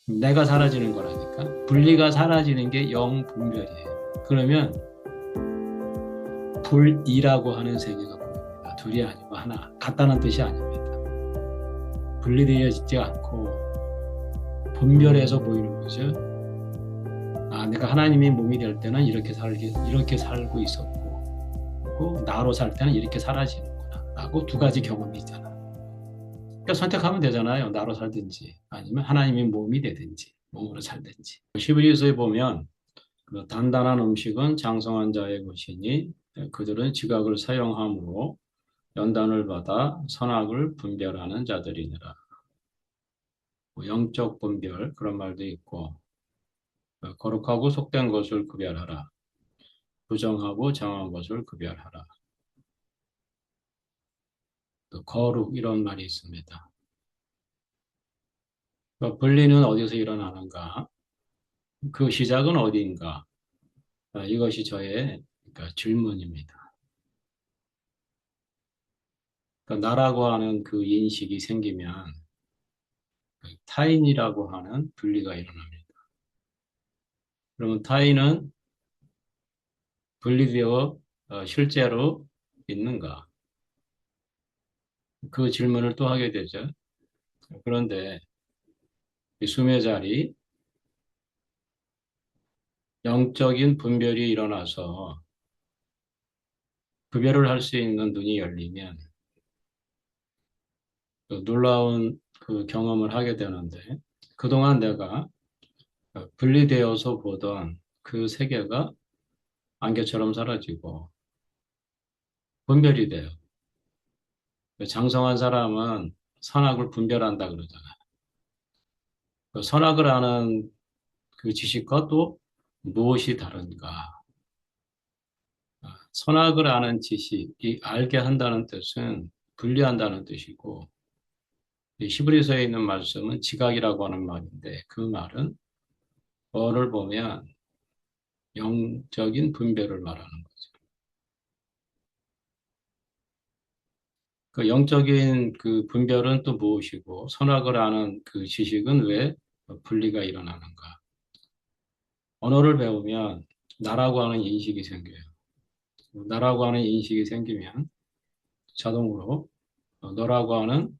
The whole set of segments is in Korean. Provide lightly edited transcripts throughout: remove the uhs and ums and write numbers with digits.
내가 사라지는 거라니까. 분리가 사라지는 게 영분별이에요. 그러면 불이라고 하는 세계가 보입니다. 둘이 아니고 하나. 같다는 뜻이 아닙니다. 분리되어지지 않고 분별해서 보이는 거죠. 아, 내가 하나님의 몸이 될 때는 이렇게 살고 있었고, 그리고 나로 살 때는 이렇게 사라지는구나. 라고 두 가지 경험이 있잖아. 그러니까 선택하면 되잖아요. 나로 살든지, 아니면 하나님의 몸이 되든지, 몸으로 살든지. 히브리서에 보면, 그 단단한 음식은 장성한 자의 것이니, 그들은 지각을 사용함으로 연단을 받아 선악을 분별하는 자들이니라. 뭐 영적 분별, 그런 말도 있고, 거룩하고 속된 것을 구별하라. 부정하고 정한 것을 구별하라. 또 거룩 이런 말이 있습니다. 그러니까 분리는 어디서 일어나는가? 그 시작은 어디인가? 이것이 저의 그러니까 질문입니다. 그러니까 나라고 하는 그 인식이 생기면 그 타인이라고 하는 분리가 일어납니다. 그러면 타인은 분리되어 실제로 있는가? 그 질문을 또 하게 되죠. 그런데 이 숨의 자리, 영적인 분별이 일어나서 구별을 할 수 있는 눈이 열리면 그 놀라운 그 경험을 하게 되는데 그동안 내가 분리되어서 보던 그 세계가 안개처럼 사라지고 분별이 돼요. 장성한 사람은 선악을 분별한다 그러잖아요. 그 선악을 아는 그 지식과 또 무엇이 다른가? 선악을 아는 지식이 알게 한다는 뜻은 분리한다는 뜻이고 히브리서에 있는 말씀은 지각이라고 하는 말인데 그 말은 어를 보면 영적인 분별을 말하는 거죠. 그 영적인 그 분별은 또 무엇이고 선악을 아는 그 지식은 왜 분리가 일어나는가? 언어를 배우면 나라고 하는 인식이 생겨요. 나라고 하는 인식이 생기면 자동으로 너라고 하는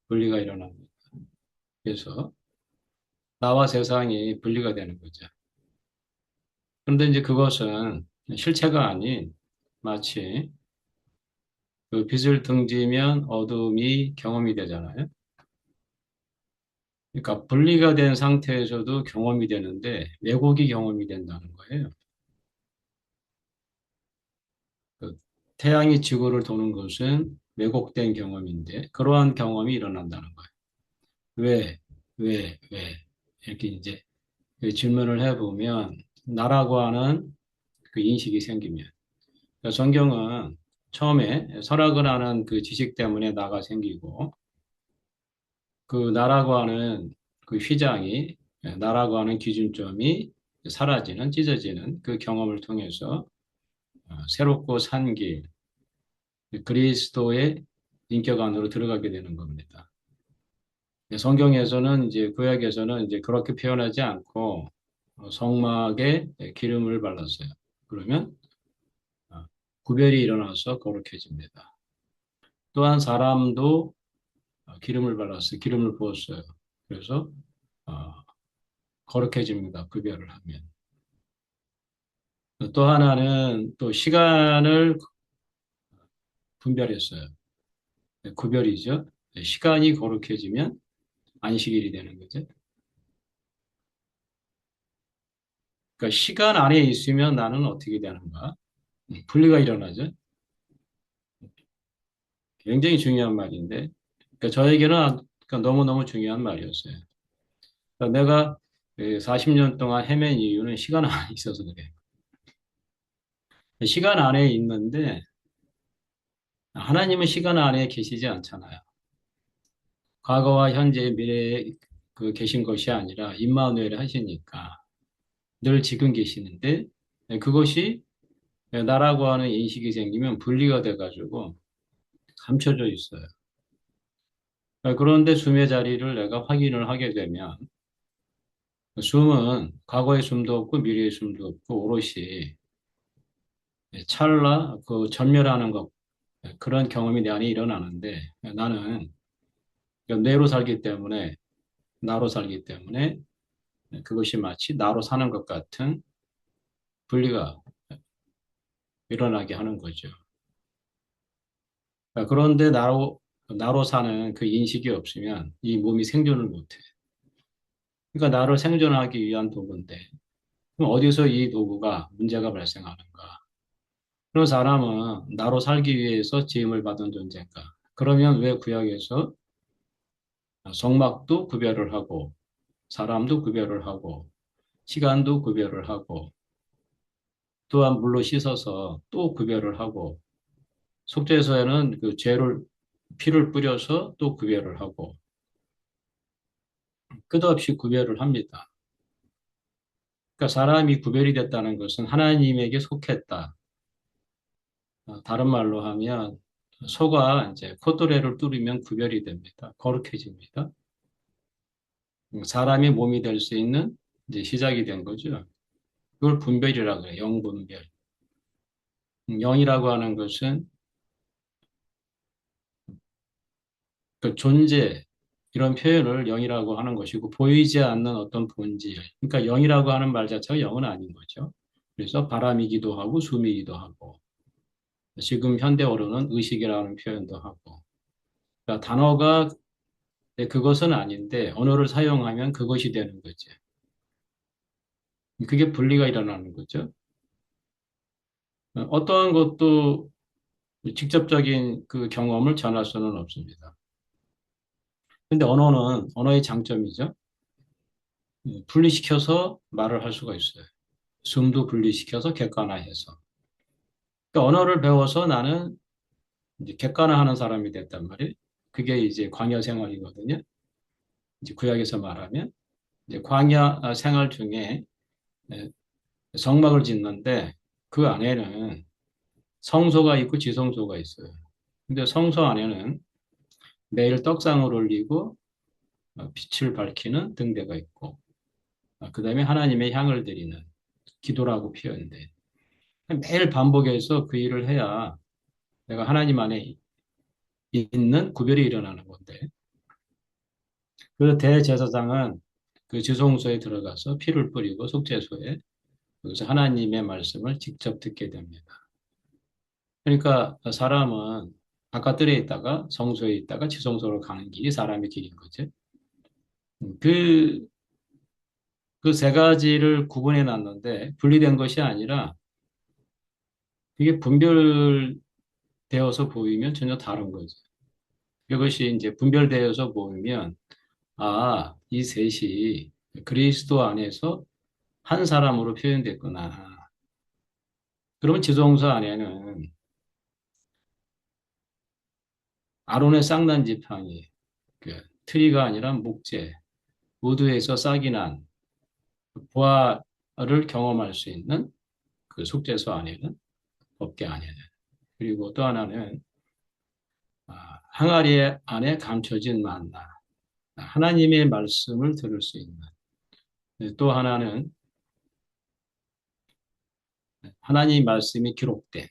분리가 일어납니다. 그래서 나와 세상이 분리가 되는 거죠. 그런데 이제 그것은 실체가 아닌 마치 그 빛을 등지면 어둠이 경험이 되잖아요. 그러니까 분리가 된 상태에서도 경험이 되는데 왜곡이 경험이 된다는 거예요. 그 태양이 지구를 도는 것은 왜곡된 경험인데 그러한 경험이 일어난다는 거예요. 왜, 왜 이렇게 이제 그 질문을 해보면 나라고 하는 그 인식이 생기면 그러니까 성경은 처음에 설학을 하는 그 지식 때문에 나가 생기고 그 나라고 하는 그 휘장이 나라고 하는 기준점이 사라지는 찢어지는 그 경험을 통해서 새롭고 산 길, 그리스도의 인격 안으로 들어가게 되는 겁니다. 성경에서는 이제 구약에서는 이제 그렇게 표현하지 않고 성막에 기름을 발랐어요. 그러면 어, 구별이 일어나서 거룩해집니다. 또한 사람도 기름을 발랐어요. 기름을 부었어요. 그래서 어, 거룩해집니다. 구별을 하면. 또 하나는 또 시간을 분별했어요. 구별이죠. 시간이 거룩해지면 안식일이 되는 거죠. 그러니까 시간 안에 있으면 나는 어떻게 되는가? 분리가 일어나죠. 굉장히 중요한 말인데, 그러니까 저에게는 그러니까 너무너무 중요한 말이었어요. 그러니까 내가 40년 동안 헤맨 이유는 시간 안에 있어서 그래요. 시간 안에 있는데, 하나님은 시간 안에 계시지 않잖아요. 과거와 현재, 미래에 그 계신 것이 아니라 임마누엘 하시니까 늘 지금 계시는데, 그것이 나라고 하는 인식이 생기면 분리가 돼가지고 감춰져 있어요. 그런데 숨의 자리를 내가 확인을 하게 되면 숨은 과거의 숨도 없고 미래의 숨도 없고 오롯이 찰나 그 전멸하는 것 그런 경험이 내 안에 일어나는데 나는 뇌로 살기 때문에 나로 살기 때문에 그것이 마치 나로 사는 것 같은 분리가 일어나게 하는 거죠. 그런데 나로 사는 그 인식이 없으면 이 몸이 생존을 못해. 그러니까 나를 생존하기 위한 도구인데 그럼 어디서 이 도구가 문제가 발생하는가? 그런 사람은 나로 살기 위해서 지음을 받은 존재인가? 그러면 왜 구약에서 성막도 구별을 하고 사람도 구별을 하고 시간도 구별을 하고 또한 물로 씻어서 또 구별을 하고 속죄소에는 그 피를 뿌려서 또 구별을 하고 끝없이 구별을 합니다. 그러니까 사람이 구별이 됐다는 것은 하나님에게 속했다. 다른 말로 하면 소가 이제 콧노래를 뚫으면 구별이 됩니다. 거룩해집니다. 사람이 몸이 될 수 있는 이제 시작이 된 거죠. 그걸 분별이라고 해요. 영분별. 영이라고 하는 것은 그 존재, 이런 표현을 영이라고 하는 것이고, 보이지 않는 어떤 본질. 그러니까 영이라고 하는 말 자체가 영은 아닌 거죠. 그래서 바람이기도 하고, 숨이기도 하고, 지금 현대어로는 의식이라는 표현도 하고, 그러니까 단어가 그것은 아닌데, 언어를 사용하면 그것이 되는 거죠. 그게 분리가 일어나는 거죠. 어떠한 것도 직접적인 그 경험을 전할 수는 없습니다. 근데 언어는 언어의 장점이죠. 분리시켜서 말을 할 수가 있어요. 숨도 분리시켜서 객관화해서. 그러니까 언어를 배워서 나는 이제 객관화하는 사람이 됐단 말이에요. 그게 이제 광야 생활이거든요. 이제 구약에서 말하면 이제 광야 생활 중에 성막을 짓는데 그 안에는 성소가 있고 지성소가 있어요. 근데 성소 안에는 매일 떡상을 올리고 빛을 밝히는 등대가 있고 그다음에 하나님의 향을 드리는 기도라고 표현돼. 매일 반복해서 그 일을 해야 내가 하나님 안에 있는 구별이 일어나는 건데. 그 대제사장은 그 지성소에 들어가서 피를 뿌리고 속죄소에 여기서 하나님의 말씀을 직접 듣게 됩니다. 그러니까 사람은 바깥들에 있다가 성소에 있다가 지성소로 가는 길이 사람의 길인 거죠. 그, 그 세 가지를 구분해 놨는데 분리된 것이 아니라 이게 분별되어서 보이면 전혀 다른 거죠. 이것이 이제 분별되어서 보이면 아, 이 셋이 그리스도 안에서 한 사람으로 표현됐구나. 그러면 지성소 안에는 아론의 쌍난 지팡이, 그 트리가 아니라 목재, 모두에서 싹이 난 부활을 경험할 수 있는 그 속죄소 안에는 법궤 안에는 그리고 또 하나는 항아리 안에 감춰진 만나 하나님의 말씀을 들을 수 있는 또 하나는 하나님 말씀이 기록된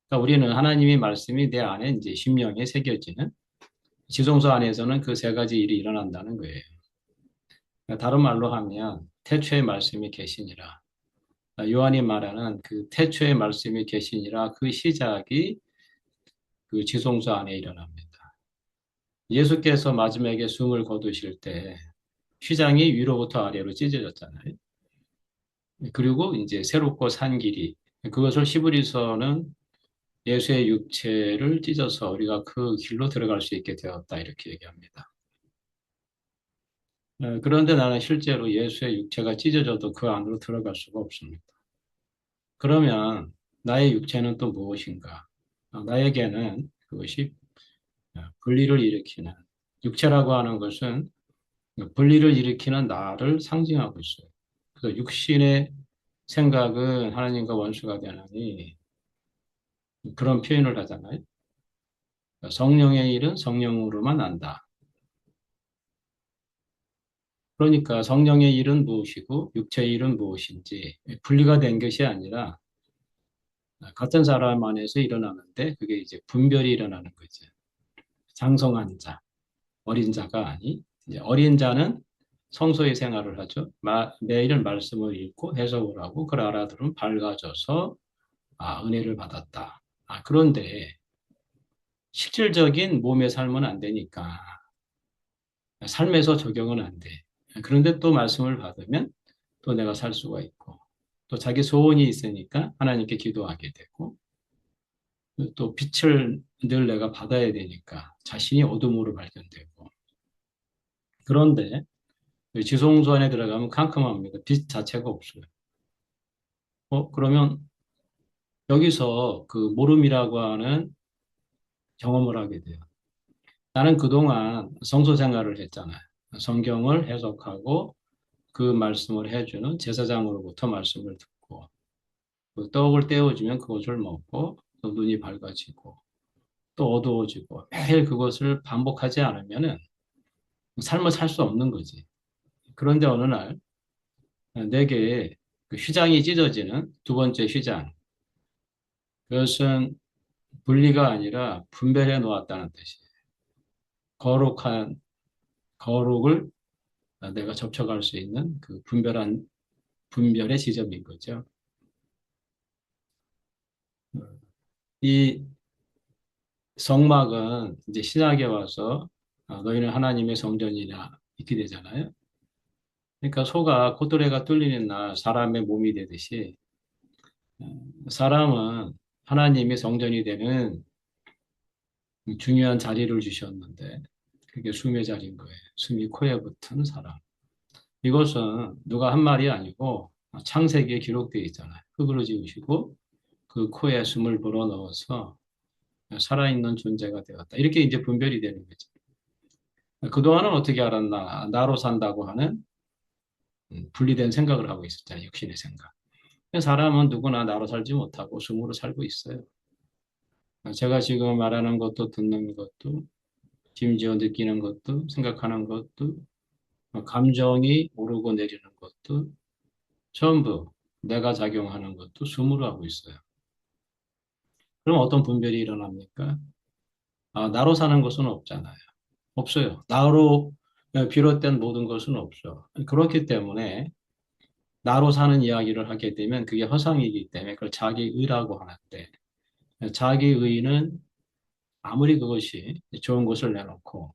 그러니까 우리는 하나님의 말씀이 내 안에 이제 심령에 새겨지는 지성소 안에서는 그 세 가지 일이 일어난다는 거예요. 그러니까 다른 말로 하면 태초의 말씀이 계시니라. 요한이 말하는 그 태초의 말씀이 계시니라 그 시작이 그 지성소 안에 일어납니다. 예수께서 마지막에 숨을 거두실 때 휘장이 위로부터 아래로 찢어졌잖아요. 그리고 이제 새롭고 산 길이 그것을 히브리서는 예수의 육체를 찢어서 우리가 그 길로 들어갈 수 있게 되었다 이렇게 얘기합니다. 그런데 나는 실제로 예수의 육체가 찢어져도 그 안으로 들어갈 수가 없습니다. 그러면 나의 육체는 또 무엇인가? 나에게는 그것이 분리를 일으키는 육체라고 하는 것은 분리를 일으키는 나를 상징하고 있어요. 그래서 육신의 생각은 하나님과 원수가 되나니 그런 표현을 하잖아요. 성령의 일은 성령으로만 안다. 그러니까 성령의 일은 무엇이고 육체의 일은 무엇인지 분리가 된 것이 아니라 같은 사람 안에서 일어나는데 그게 이제 분별이 일어나는 거죠. 장성한 자, 어린 자가 아니. 이제 어린 자는 성소의 생활을 하죠. 매일 말씀을 읽고 해석을 하고 그걸 알아들으면 밝아져서 은혜를 받았다. 그런데 실질적인 몸의 삶은 안 되니까 삶에서 적용은 안 돼. 그런데 또 말씀을 받으면 또 내가 살 수가 있고 또 자기 소원이 있으니까 하나님께 기도하게 되고 또 빛을 늘 내가 받아야 되니까 자신이 어둠으로 발견되고 그런데 지성소 안에 들어가면 캄캄합니다. 빛 자체가 없어요. 그러면 여기서 그 모름이라고 하는 경험을 하게 돼요. 나는 그동안 성소 생활을 했잖아요. 성경을 해석하고 그 말씀을 해주는 제사장으로부터 말씀을 듣고 그 떡을 떼어주면 그것을 먹고 또 눈이 밝아지고 또 어두워지고 매일 그것을 반복하지 않으면은 삶을 살 수 없는 거지. 그런데 어느 날 내게 그 휘장이 찢어지는 두 번째 휘장. 그것은 분리가 아니라 분별해 놓았다는 뜻이에요. 거룩한 거룩을 내가 접촉할 수 있는 그 분별의 지점인 거죠. 이 성막은 이제 신약에 와서 너희는 하나님의 성전이냐 이렇게 되잖아요. 그러니까 소가 코뚜레가 뚫리는 날 사람의 몸이 되듯이 사람은 하나님의 성전이 되는 중요한 자리를 주셨는데 그게 숨의 자리인 거예요. 숨이 코에 붙은 사람. 이것은 누가 한 말이 아니고 창세기에 기록되어 있잖아요. 흙으로 지으시고 그 코에 숨을 불어넣어서 살아있는 존재가 되었다. 이렇게 이제 분별이 되는 거죠. 그동안은 어떻게 알았나? 나로 산다고 하는 분리된 생각을 하고 있었잖아요. 육신의 생각. 사람은 누구나 나로 살지 못하고 숨으로 살고 있어요. 제가 지금 말하는 것도 듣는 것도 심지어 느끼는 것도 생각하는 것도 감정이 오르고 내리는 것도 전부 내가 작용하는 것도 숨으로 하고 있어요. 그럼 어떤 분별이 일어납니까? 나로 사는 것은 없잖아요. 없어요. 나로 비롯된 모든 것은 없어. 그렇기 때문에 나로 사는 이야기를 하게 되면 그게 허상이기 때문에 그걸 자기의라고 하는데 자기의는 아무리 그것이 좋은 것을 내놓고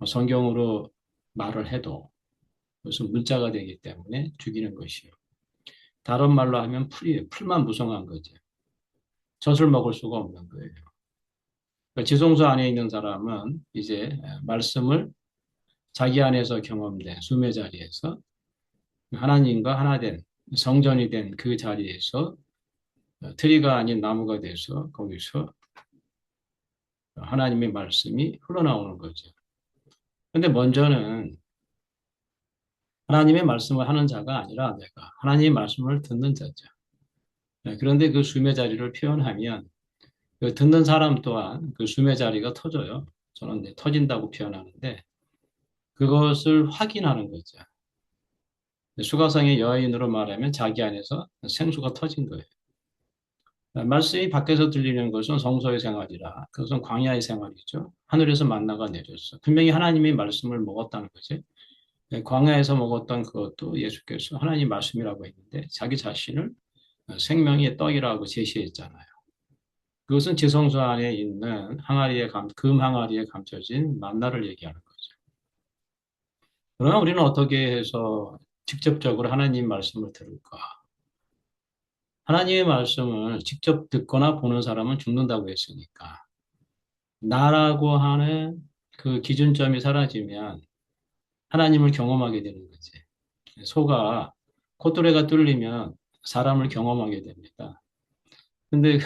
성경으로 말을 해도 그것은 문자가 되기 때문에 죽이는 것이요. 다른 말로 하면 풀이에요. 풀만 무성한 거죠. 젖을 먹을 수가 없는 거예요. 그러니까 지성소 안에 있는 사람은 이제 말씀을 자기 안에서 경험된 숨의 자리에서 하나님과 하나 된 성전이 된 그 자리에서 트리가 아닌 나무가 돼서 거기서 하나님의 말씀이 흘러나오는 거죠. 근데 먼저는 하나님의 말씀을 하는 자가 아니라 내가 하나님의 말씀을 듣는 자죠. 그런데 그 숨의 자리를 표현하면 그 듣는 사람 또한 그 숨의 자리가 터져요. 저는 이제 터진다고 표현하는데 그것을 확인하는 거죠. 수가성의 여인으로 말하면 자기 안에서 생수가 터진 거예요. 말씀이 밖에서 들리는 것은 성소의 생활이라 그것은 광야의 생활이죠. 하늘에서 만나가 내렸어. 분명히 하나님의 말씀을 먹었다는 거지. 광야에서 먹었던 그것도 예수께서 하나님 말씀이라고 했는데 자기 자신을 생명의 떡이라고 제시했잖아요. 그것은 지성소 안에 있는 금 항아리에 감춰진 만나를 얘기하는 거죠. 그러나 우리는 어떻게 해서 직접적으로 하나님 말씀을 들을까? 하나님의 말씀을 직접 듣거나 보는 사람은 죽는다고 했으니까. 나라고 하는 그 기준점이 사라지면 하나님을 경험하게 되는 거지. 소가 콧뚜레가 뚫리면 사람을 경험하게 됩니다. 근데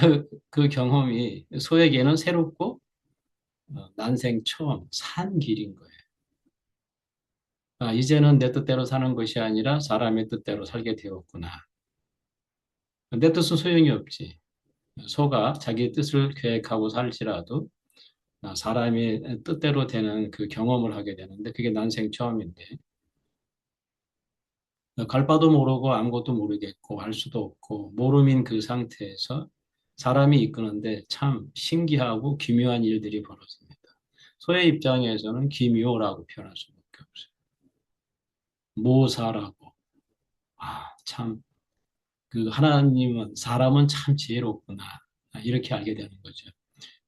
그 경험이 소에게는 새롭고 난생 처음 산 길인 거예요. 이제는 내 뜻대로 사는 것이 아니라 사람의 뜻대로 살게 되었구나. 내 뜻은 소용이 없지. 소가 자기 뜻을 계획하고 살지라도 사람의 뜻대로 되는 그 경험을 하게 되는데 그게 난생 처음인데 갈 바도 모르고 아무것도 모르겠고 알 수도 없고 모름인 그 상태에서 사람이 이끄는데 참 신기하고 기묘한 일들이 벌어집니다. 소의 입장에서는 기묘라고 표현할 수밖에 없어요. 모사라고. 참, 그 하나님은, 사람은 참 지혜롭구나. 이렇게 알게 되는 거죠.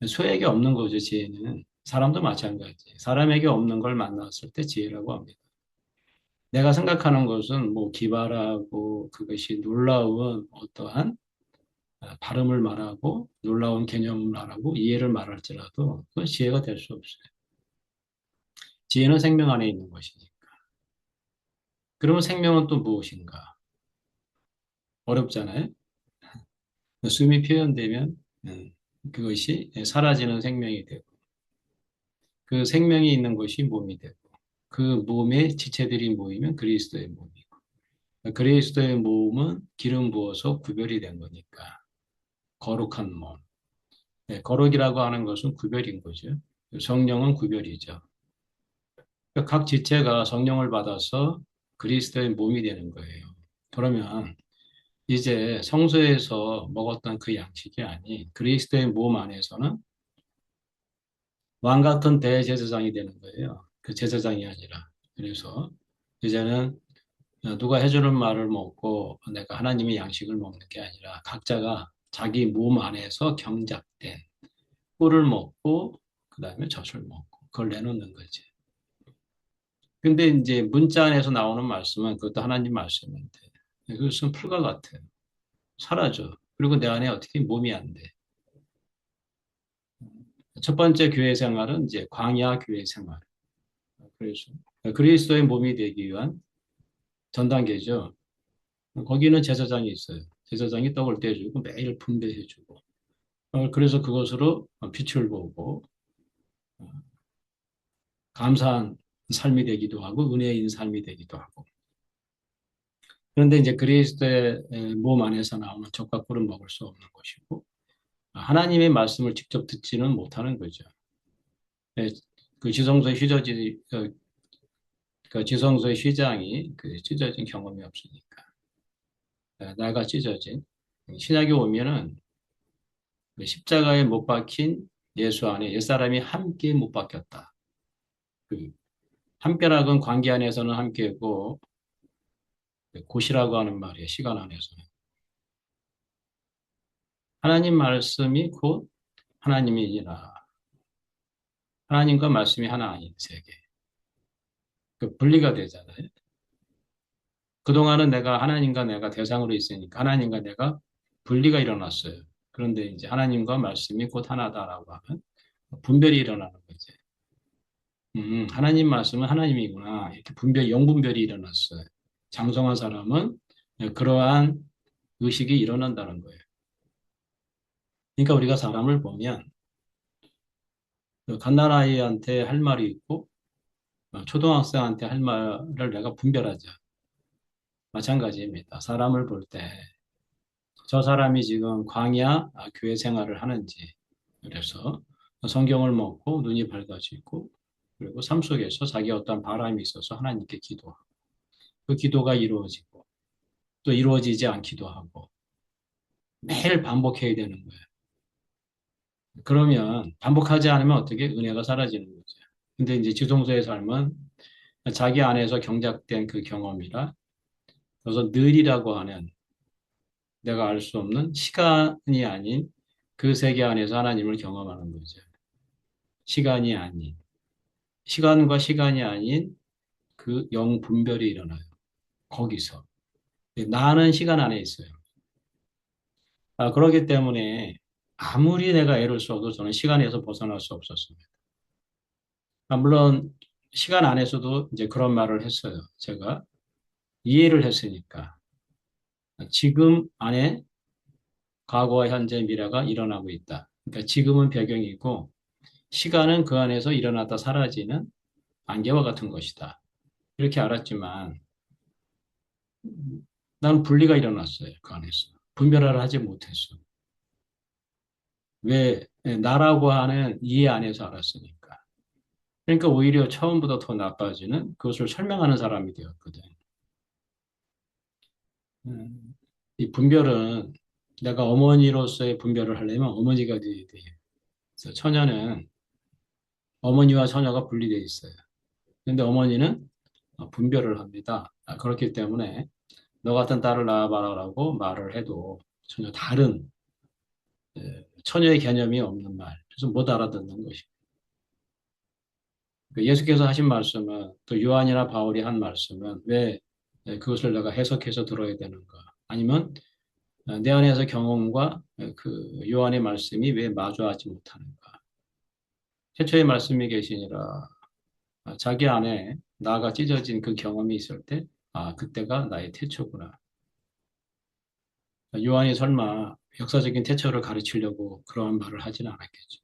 소에게 없는 거죠, 지혜는. 사람도 마찬가지. 사람에게 없는 걸 만났을 때 지혜라고 합니다. 내가 생각하는 것은 뭐 기발하고 그것이 놀라운 어떠한 발음을 말하고 놀라운 개념을 말하고 이해를 말할지라도 그건 지혜가 될 수 없어요. 지혜는 생명 안에 있는 것이니까. 그러면 생명은 또 무엇인가? 어렵잖아요. 숨이 표현되면 그것이 사라지는 생명이 되고 그 생명이 있는 것이 몸이 되고 그 몸에 지체들이 모이면 그리스도의 몸이고 그리스도의 몸은 기름 부어서 구별이 된 거니까 거룩한 몸. 네, 거룩이라고 하는 것은 구별인 거죠. 성령은 구별이죠. 각 지체가 성령을 받아서 그리스도의 몸이 되는 거예요. 그러면 이제 성소에서 먹었던 그 양식이 아닌 그리스도의 몸 안에서는 왕 같은 대제사장이 되는 거예요. 그 제사장이 아니라. 그래서 이제는 누가 해주는 말을 먹고 내가 하나님의 양식을 먹는 게 아니라 각자가 자기 몸 안에서 경작된 꿀을 먹고 그다음에 젖을 먹고 그걸 내놓는 거지. 근데 이제 문자 안에서 나오는 말씀은 그것도 하나님 말씀인데 그것은 풀과 같아요. 사라져. 그리고 내 안에 어떻게 몸이 안 돼. 첫 번째 교회 생활은 이제 광야 교회 생활. 그래서 그리스도의 몸이 되기 위한 전 단계죠. 거기는 제사장이 있어요. 제사장이 떡을 떼주고 매일 분배해주고. 그래서 그것으로 빛을 보고 감사한 삶이 되기도 하고 은혜인 삶이 되기도 하고. 그런데 이제 그리스도의 몸 안에서 나오는 젖과 꿀은 먹을 수 없는 것이고 하나님의 말씀을 직접 듣지는 못하는 거죠. 네, 그 지성소의 휘저지 그 지성소의 휘장이 그 찢어진 경험이 없으니까 나가 찢어진 신약에 오면은 그 십자가에 못 박힌 예수 안에 옛사람이 함께 못 박혔다. 그 함께락은 관계 안에서는 함께고 곧이라고 하는 말이에요. 시간 안에서는. 하나님 말씀이 곧 하나님이니라. 하나님과 말씀이 하나 아닌 세계. 그 분리가 되잖아요. 그동안은 내가 하나님과 내가 대상으로 있으니까 하나님과 내가 분리가 일어났어요. 그런데 이제 하나님과 말씀이 곧 하나다라고 하면 분별이 일어나는 거지. 하나님 말씀은 하나님이구나. 이렇게 영분별이 일어났어요. 장성한 사람은 그러한 의식이 일어난다는 거예요. 그러니까 우리가 사람을 보면 그 갓난아이한테 할 말이 있고 초등학생한테 할 말을 내가 분별하자. 마찬가지입니다. 사람을 볼 때 저 사람이 지금 광야 교회 생활을 하는지 그래서 성경을 먹고 눈이 밝아지고 그리고 삶 속에서 자기 어떤 바람이 있어서 하나님께 기도하고 그 기도가 이루어지고 또 이루어지지 않기도 하고 매일 반복해야 되는 거예요. 그러면 반복하지 않으면 어떻게 은혜가 사라지는 거죠. 근데 이제 지성소의 삶은 자기 안에서 경작된 그 경험이라 그래서 늘이라고 하는 내가 알 수 없는 시간이 아닌 그 세계 안에서 하나님을 경험하는 거죠. 시간이 아닌 시간과 시간이 아닌 그 영 분별이 일어나요. 거기서 나는 시간 안에 있어요. 그렇기 때문에 아무리 내가 애를 써도 저는 시간에서 벗어날 수 없었습니다. 물론 시간 안에서도 이제 그런 말을 했어요. 제가 이해를 했으니까 지금 안에 과거와 현재 미래가 일어나고 있다. 그러니까 지금은 배경이고 시간은 그 안에서 일어났다 사라지는 안개와 같은 것이다. 이렇게 알았지만 나는 분리가 일어났어요. 그 안에서. 분별을 하지 못했어. 왜? 나라고 하는 이해 안에서 알았으니까. 그러니까 오히려 처음보다 더 나빠지는 그것을 설명하는 사람이 되었거든. 이 분별은 내가 어머니로서의 분별을 하려면 어머니가 돼야 돼요. 그래서 처녀는 어머니와 처녀가 분리되어 있어요. 근데 어머니는 분별을 합니다. 그렇기 때문에 너 같은 딸을 낳아봐라라고 말을 해도 전혀 다른 처녀의 개념이 없는 말. 그래서 못 알아듣는 것이. 예수께서 하신 말씀은 또 요한이나 바울이 한 말씀은 왜 그것을 내가 해석해서 들어야 되는가? 아니면 내 안에서 경험과 그 요한의 말씀이 왜 마주하지 못하는가? 태초의 말씀이 계시니라 자기 안에 나가 찢어진 그 경험이 있을 때, 그때가 나의 태초구나. 요한이 설마 역사적인 태초를 가르치려고 그러한 말을 하지는 않았겠죠.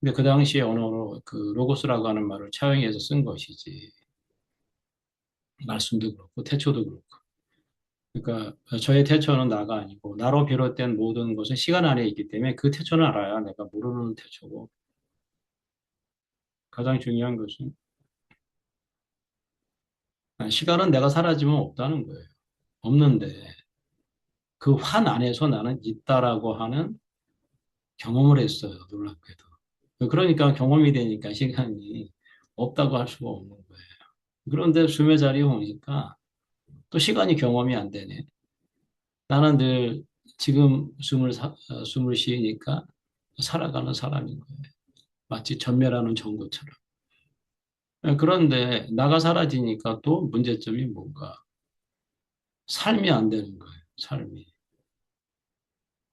근데 그 당시에 언어로 그 로고스라고 하는 말을 차용해서 쓴 것이지. 말씀도 그렇고 태초도 그렇고. 그러니까 저의 태초는 나가 아니고 나로 비롯된 모든 것은 시간 안에 있기 때문에 그 태초는 알아야 내가 모르는 태초고 가장 중요한 것은 시간은 내가 사라지면 없다는 거예요. 없는데 그 환 안에서 나는 있다라고 하는 경험을 했어요. 놀랍게도. 그러니까 경험이 되니까 시간이 없다고 할 수가 없는 거예요. 그런데 숨의 자리에 오니까 또 시간이 경험이 안 되네. 나는 늘 지금 숨을 쉬니까 살아가는 사람인 거예요. 마치 전멸하는 전구처럼. 그런데 나가 사라지니까 또 문제점이 뭔가 삶이 안 되는 거예요. 삶이.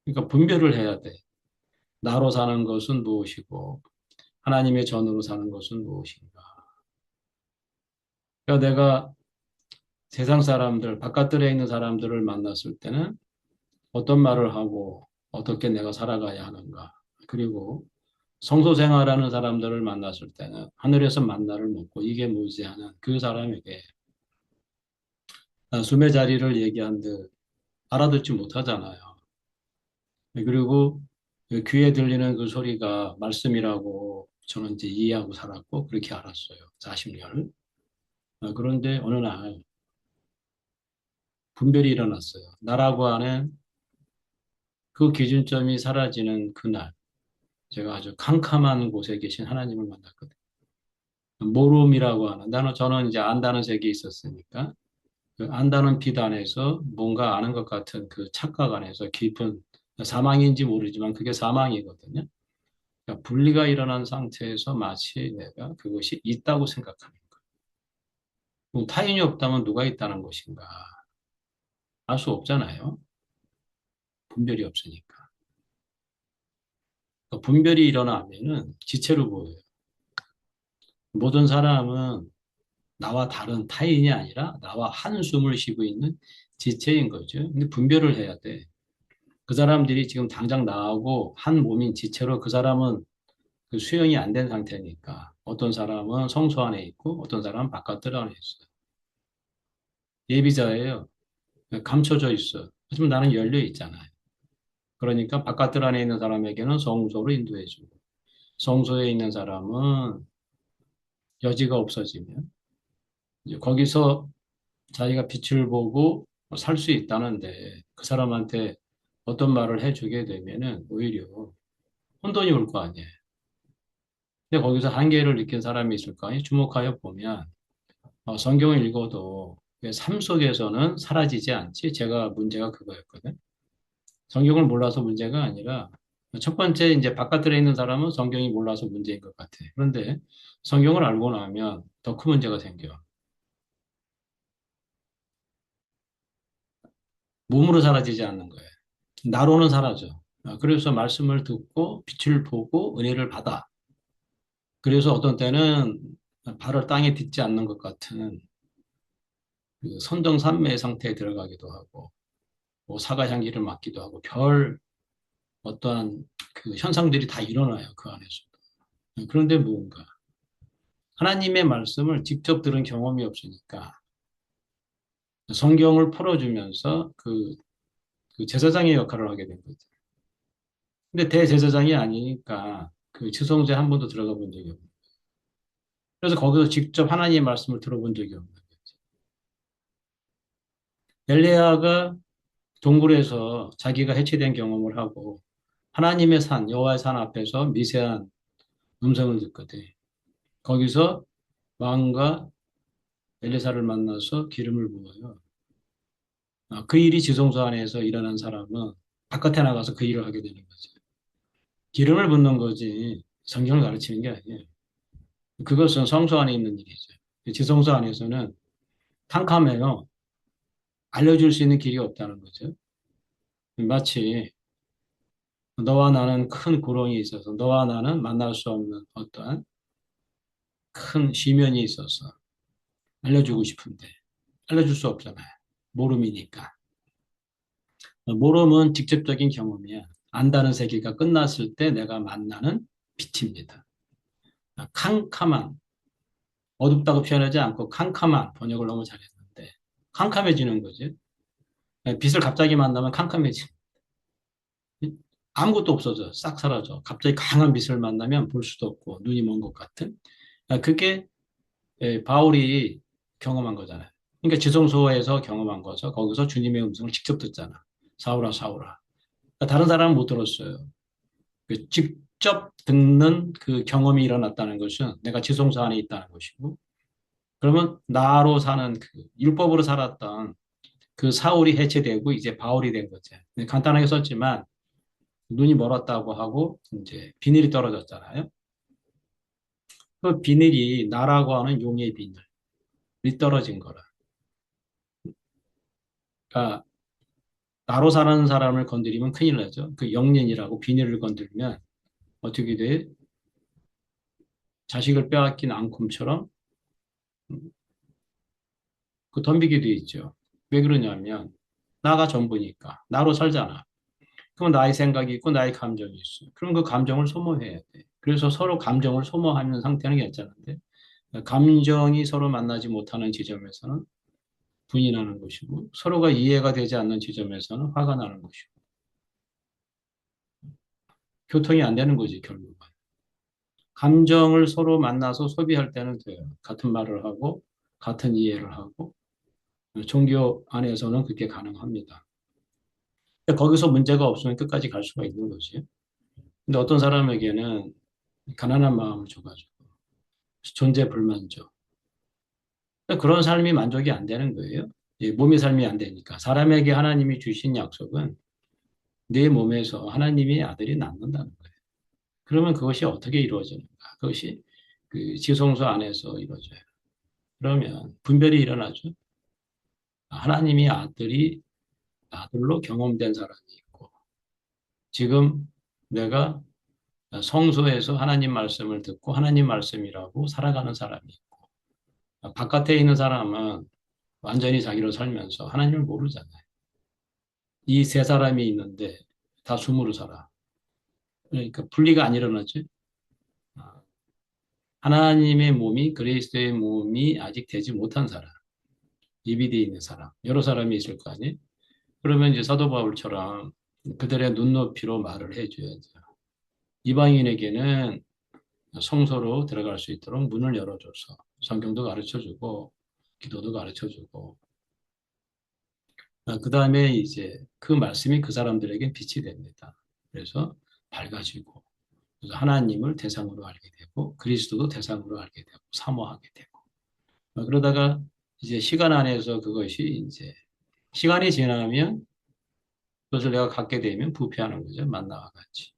그러니까 분별을 해야 돼. 나로 사는 것은 무엇이고 하나님의 전으로 사는 것은 무엇인가. 그러니까 내가 세상 사람들, 바깥들에 있는 사람들을 만났을 때는 어떤 말을 하고 어떻게 내가 살아가야 하는가. 그리고 성소 생활하는 사람들을 만났을 때는 하늘에서 만나를 먹고 이게 뭐지 하는 그 사람에게 숨의 자리를 얘기한 듯 알아듣지 못하잖아요. 그리고 귀에 들리는 그 소리가 말씀이라고 저는 이제 이해하고 살았고 그렇게 알았어요. 40년을. 그런데 어느 날 분별이 일어났어요. 나라고 하는 그 기준점이 사라지는 그날 제가 아주 캄캄한 곳에 계신 하나님을 만났거든요. 모름이라고 하는 저는 이제 안다는 세계에 있었으니까 그 안다는 빛 안에서 뭔가 아는 것 같은 그 착각 안에서 깊은 사망인지 모르지만 그게 사망이거든요. 그러니까 분리가 일어난 상태에서 마치 내가 그것이 있다고 생각하는 거예요. 그럼 타인이 없다면 누가 있다는 것인가? 알 수 없잖아요. 분별이 없으니까. 그러니까 분별이 일어나면은 지체로 보여요. 모든 사람은 나와 다른 타인이 아니라 나와 한숨을 쉬고 있는 지체인 거죠. 근데 분별을 해야 돼. 그 사람들이 지금 당장 나하고 한 몸인 지체로 그 사람은 그 수용이 안 된 상태니까 어떤 사람은 성소 안에 있고 어떤 사람은 바깥들 안에 있어요. 예비자예요. 감춰져 있어. 하지만 나는 열려 있잖아요. 그러니까 바깥들 안에 있는 사람에게는 성소로 인도해주고 성소에 있는 사람은 여지가 없어지면 이제 거기서 자기가 빛을 보고 살 수 있다는데 그 사람한테 어떤 말을 해주게 되면은 오히려 혼돈이 올 거 아니에요. 근데 거기서 한계를 느낀 사람이 있을까요? 주목하여 보면 성경을 읽어도 삶 속에서는 사라지지 않지. 제가 문제가 그거였거든. 성경을 몰라서 문제가 아니라 첫 번째 이제 바깥들에 있는 사람은 성경이 몰라서 문제인 것 같아. 그런데 성경을 알고 나면 더 큰 문제가 생겨. 몸으로 사라지지 않는 거예요. 나로는 사라져. 그래서 말씀을 듣고 빛을 보고 은혜를 받아. 그래서 어떤 때는 발을 땅에 딛지 않는 것 같은 그 선정산매의 상태에 들어가기도 하고, 뭐 사가향기를 맡기도 하고, 별 어떠한 그 현상들이 다 일어나요, 그 안에서. 그런데 뭔가 하나님의 말씀을 직접 들은 경험이 없으니까 성경을 풀어주면서 그 제사장의 역할을 하게 된 거죠. 근데 대제사장이 아니니까 그 지성소에 한 번도 들어가 본 적이 없는. 그래서 거기서 직접 하나님의 말씀을 들어본 적이 없는 거죠. 엘리야가 동굴에서 자기가 해체된 경험을 하고 하나님의 산, 여호와의 산 앞에서 미세한 음성을 듣거든. 거기서 왕과 엘리사를 만나서 기름을 부어요. 그 일이 지성소 안에서 일어난 사람은 바깥에 나가서 그 일을 하게 되는 거죠. 기름을 붓는 거지 성경을 가르치는 게 아니에요. 그것은 성소 안에 있는 일이죠. 지성소 안에서는 캄캄해요. 알려줄 수 있는 길이 없다는 거죠. 마치 너와 나는 큰 구렁이 있어서 너와 나는 만날 수 없는 어떠한 큰 시면이 있어서 알려주고 싶은데 알려줄 수 없잖아요. 모름이니까. 모름은 직접적인 경험이야. 안다는 세계가 끝났을 때 내가 만나는 빛입니다. 캄캄한, 어둡다고 표현하지 않고 캄캄한 번역을 너무 잘했는데 캄캄해지는 거지. 빛을 갑자기 만나면 캄캄해지. 아무것도 없어져. 싹 사라져. 갑자기 강한 빛을 만나면 볼 수도 없고 눈이 먼 것 같은. 그게 바울이 경험한 거잖아요. 그러니까 지성소에서 경험한 거죠. 거기서 주님의 음성을 직접 듣잖아. 사울아, 사울아. 그러니까 다른 사람은 못 들었어요. 직접 듣는 그 경험이 일어났다는 것은 내가 지성소 안에 있다는 것이고, 그러면 나로 사는 그 율법으로 살았던 그 사울이 해체되고 이제 바울이 된 거죠. 간단하게 썼지만 눈이 멀었다고 하고 이제 비늘이 떨어졌잖아요. 그 비늘이 나라고 하는 용의 비늘이 떨어진 거라. 그러니까 나로 사는 사람을 건드리면 큰일 나죠. 그 영린이라고 비늘을 건드리면 어떻게 돼? 자식을 빼앗긴 앙금처럼 그 덤비게 돼 있죠. 왜 그러냐면 나가 전부니까. 나로 살잖아. 그럼 나의 생각이 있고 나의 감정이 있어. 그럼 그 감정을 소모해야 돼. 그래서 서로 감정을 소모하는 상태는 괜찮은데 감정이 서로 만나지 못하는 지점에서는 분이 나는 것이고 서로가 이해가 되지 않는 지점에서는 화가 나는 것이고 교통이 안 되는 거지 결국은. 감정을 서로 만나서 소비할 때는 돼요. 같은 말을 하고 같은 이해를 하고 종교 안에서는 그게 가능합니다. 거기서 문제가 없으면 끝까지 갈 수가 있는 거지. 근데 어떤 사람에게는 가난한 마음을 줘가지고 존재 불만족. 그런 삶이 만족이 안 되는 거예요. 몸의 삶이 안 되니까. 사람에게 하나님이 주신 약속은 내 몸에서 하나님의 아들이 낳는다는 거예요. 그러면 그것이 어떻게 이루어지는가? 그것이 그 지성소 안에서 이루어져요. 그러면 분별이 일어나죠. 하나님이 아들로 경험된 사람이 있고, 지금 내가 성소에서 하나님 말씀을 듣고 하나님 말씀이라고 살아가는 사람이 있고, 바깥에 있는 사람은 완전히 자기로 살면서 하나님을 모르잖아요. 이 세 사람이 있는데 다 숨으로 살아. 그러니까 분리가 안 일어나지. 하나님의 몸이 그리스도의 몸이 아직 되지 못한 사람, 이비되어 있는 사람, 여러 사람이 있을 거 아니에요? 그러면 이제 사도 바울처럼 그들의 눈높이로 말을 해줘야죠. 이방인에게는 성소로 들어갈 수 있도록 문을 열어줘서 성경도 가르쳐주고 기도도 가르쳐주고 그 다음에 이제 그 말씀이 그 사람들에게 빛이 됩니다. 그래서 밝아지고 그래서 하나님을 대상으로 알게 되고 그리스도도 대상으로 알게 되고 사모하게 되고 그러다가 이제 시간 안에서 그것이 이제 시간이 지나면 그것을 내가 갖게 되면 부패하는 거죠. 만나와 같이.